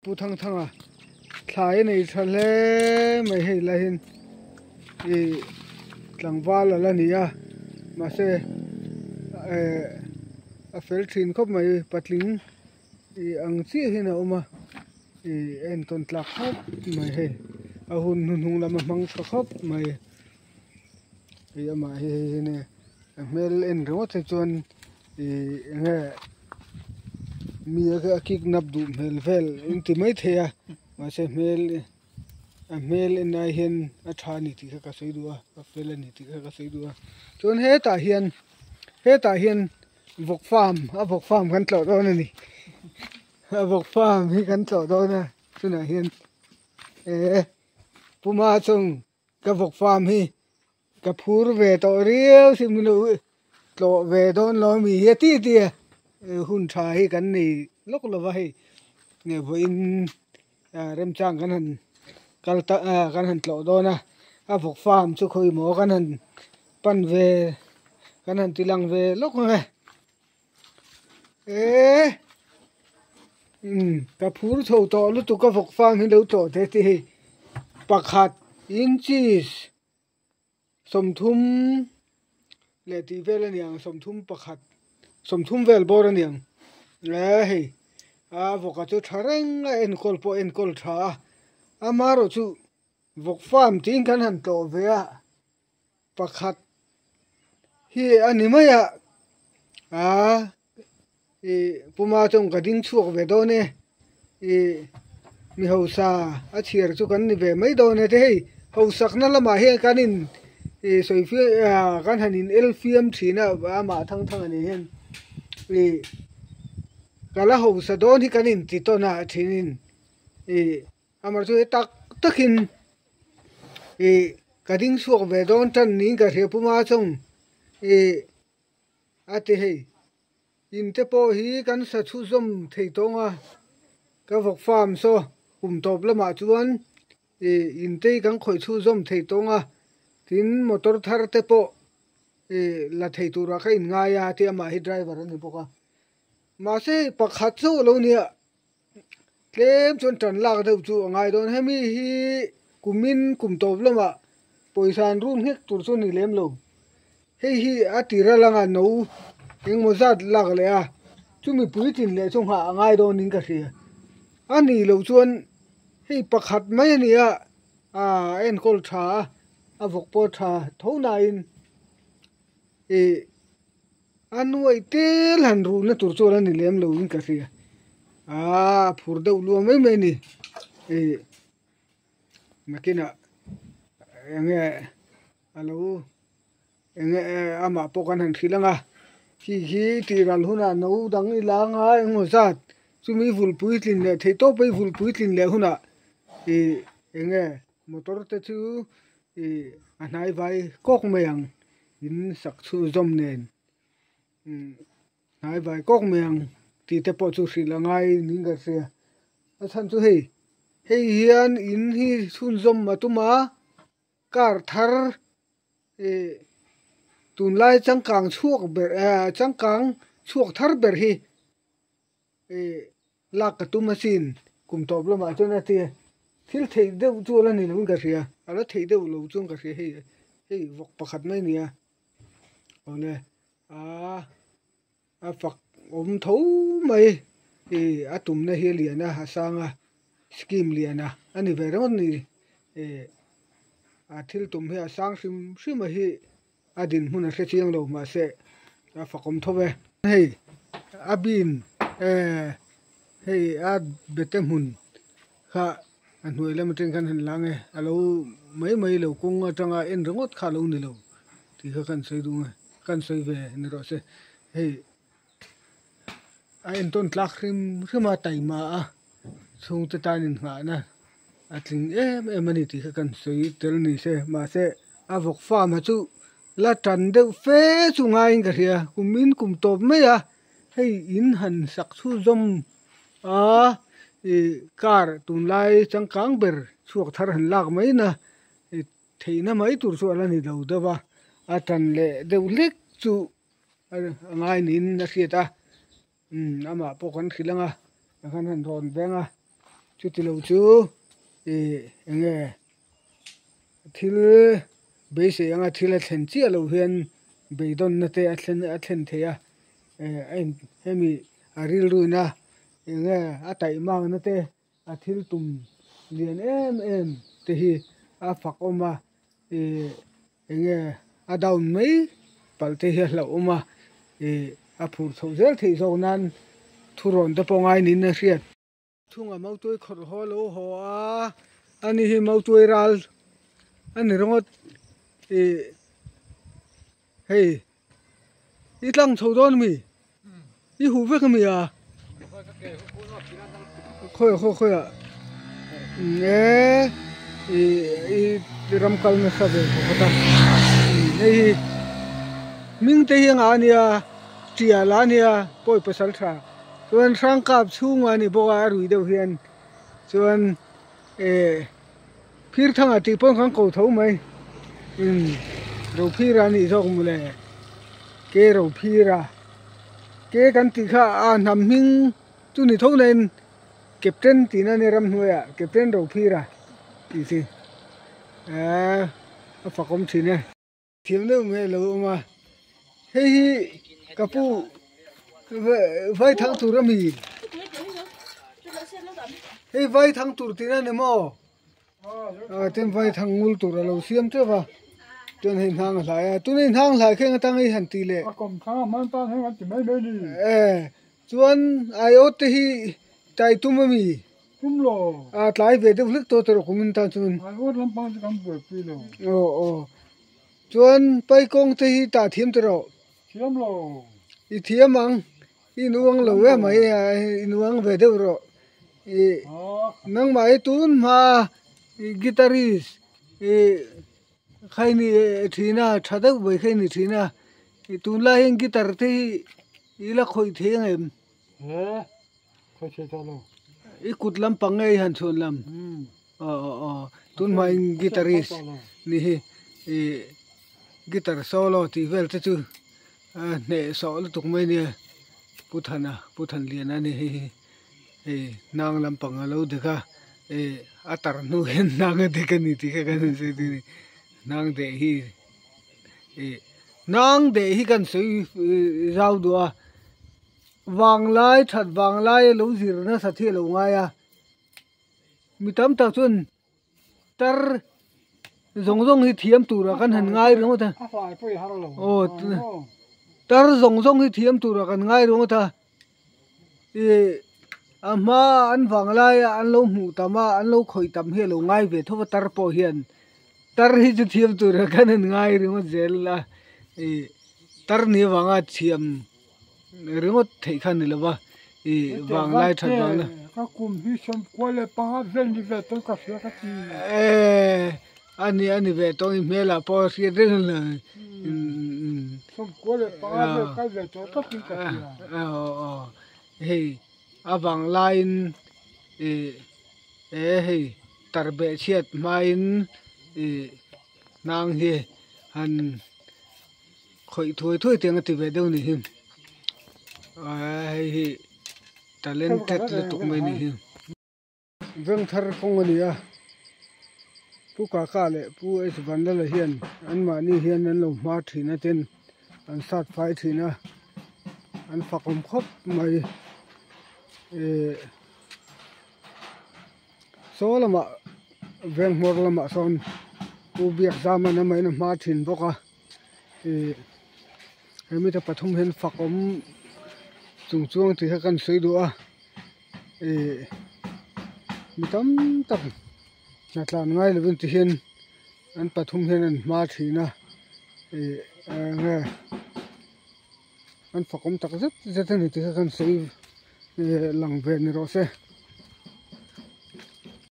pu thang thang à thai này thà lẽ mày hay là hin thì lăng va là nè mà sẽ phèn tin khóc mày bắt lính thì ăn chi hin nào mà thì em toàn lạc khóc mày hay hun hun hun làm mang khóc mày thì mà hay nè mel en rồi thì chọn thì nghe mía cái kik nắp đủ mel vel in thì mấy thế à mà sẽ mel in ai hiền thà nị thì cái sấy đua vel nị thì cái sấy đua chọn hết ta hiền vok farm kan tlo đó nè vok farm hi kan tlo đó nè chu na hiền puma chung cái vok farm hi cái phur về to riêu sim lu tlo về đó lo mi hi ti hun thà hi kan nị lok lo vai nghe với rem chang kan han kalta kan han tlo do na vok farm chu khoi mo kan han pan về kan han tilang về lok nge cái phur thâu to lu tu cái vok farm hi lo to thế thì pakhat inches som thum le ti vel aniang som thum pakhat som thum vel bor aniang hei vok chu thareng en kol tha amaro chu vok farm tin kan han to ve a pakhat hi animaya puma chung ka ding chuak ve do ne mi hosa a thier chu kan ni ve mai do ne te hei hosak na lama he kanin soifi kan hanin elfiam thina ma thang ani hen kala hosa don hi kanin ti to na thinin amar chu tak takin ka ding chuak ve don tan ni ka he puma chung ate hei in te po hi kan sa thu zom thei tonga ka vok farm so top lama chuan in te kan khoi thu zom thei tonga tin motor thar te po la thei tura kha in nga ya ti ama hi driver ani boka ma se pakhat chu lo nia tlem chon tan lak deuh chu ngai don hemi hi kum top lama poisan run hek tur chu ni lem lo hei hi atira langa no eng mozat lak le a chumi puitin le chung ha ngai don ning ka ria ani lo chuan hei pakhat mai ani en kol tha vok po tha thona in anuai tel han ru na tur chu ani lem lo in ka ria phur deuh lu mai ni makina enge alo enge ama pokan han thilanga hi tiral huna no dang ilanga engo zat chumi vul puitlin le thei to pe vul puitlin le huna enge motor te chu anai vai kok meyang in sak chu zom nen nai vai kok meyang ti te po chu hrilangai ninga se a chan chu hei hian in hi chhun zom matuma kar thar tun lai changkang chuak ber changkang chuak thar ber hi lak ka tu machine kum top lama chona ti thil thei deuh chu la ni lo ka ria ala thei deuh lo chung ka ria hei vok pakhat mai nia ole a fak om tho mai atum na hi liana hasanga scheme liana ani ve ron ni thil tum hi asang sim hi adin huna se chiang lo ma se fakom thowe hei abin hei ad betem hun kha anhuai lam teng kan han lange alo mai lo kung atanga en rongot kha lo ni lo ti kha kan sei du kan sei ve ni ro se hei a en ton tlak rima tai ma chung te tanin nga na atling mani ti kha kan sei tel ni se ma se avok farm ha chu la tan deuh fe chu ngai ka ria kum top mai hei in han sak chu zom kar tun lai changkang ber chuak thar han lak mai na theina mai tur chu ala ni lo dawa atan le deuh lek chu ngai nin na riata ama pokon khilanga kan han ron benga chú tì lâu chú nghe thil bây giờ anh thil là thèn chia lâu hiền bây đón nè thế thèn thế à anh em ril rồi na nghe tại mang nè thế thil tum liền em thế hi phạc oma nghe down mấy bảo thế hi lâu oma phur thâu zel thì rồi nan thu ron ta phong ai nín nè riết thu ngà mau tôi khổ ho lô ho anh hi mau tôi ral anh rong hey ít lăng thâu đón mi ít hú với cái mi à khôi à nghe ram kal na sa về có ta này mình thấy hàng anh à chia lá nia bôi pasal thà chuan sang cáp chung ani boka rui deuh hian chuan phir thanga ti pon khang ko tho mai ro phira ni jok mule ke ro phira ke kan ti kha nam hing chu ni tho len captain ti na ne ram hnuya captain ro phira ti si fa kom thi ne thiam le me lo ma hei kapu vai thang tur mi hei vai thang tur ti na ne mo tem vai thang ngul tur lo siam che ba chuan hei hang lai tu nei hang lai khe nga tang ei han ti le kom kha man ta he ti mai be ni chuan ai ot te hi tai tum mi tum lo tlai ve de hlik to ter kumin ta chun ai ot lam pang kam bo pi lo chuan pai kong te hi ta thiam te ro thiam lo I thiam ang I nuang lo we mai I nuang ve de ro nang mai tun ma guitarist khai ni thina thada boi khai ni thina tun la heng guitar te I la khoi the ngem khoi che cha lo I kut lam pang ei han chon lam tun mai guitarist ni guitar solo ti vel te chu nè solo tuk mai ni puthan lian ani nang lam pang lo de ka atar nu hen nang de ka ni ti ka kan se ti nang de hi kan sui rau do wang lai lo zir na sa the lo nga ya mi tam ta chun tar zong hi thiam tu ra kan han ngai ro ta phải pui har lo tar zong hi thiam tu ra kan ngai ro ta ama an wang lai an lo mu tama an lo khoi tam he lo ngai ve tho tar po hian tar hi chu thiam tu ra kan han ngai ro zel la tar ni wanga thiam ringot thei khan ni lawa wang lai that wang na ka kum hi som kwale pa vel ni ve to ka sia ka ti ani ve to I mela po si de la som kwale pa vel ka ve to ka ti ka hey awang lain hey tarbe chiat main nang hi han khoi thoi teng ti ve do ni him hi talented le tuk mai ni him veng thar khong ani a pu ka le pu es van la hian an ma ni hian an lo ma thina ten an sat phai thina an fakom khop mai so lama veng mor lama son pu biak zaman na mai na ma thin boka hemi ta pathum hen fakom chung ti kan sei do a mi tam tak na tlan ngai le ti hian an pathum hen an ma thina nge an fakom tak zet ani ti kan sei lang ve ni ro se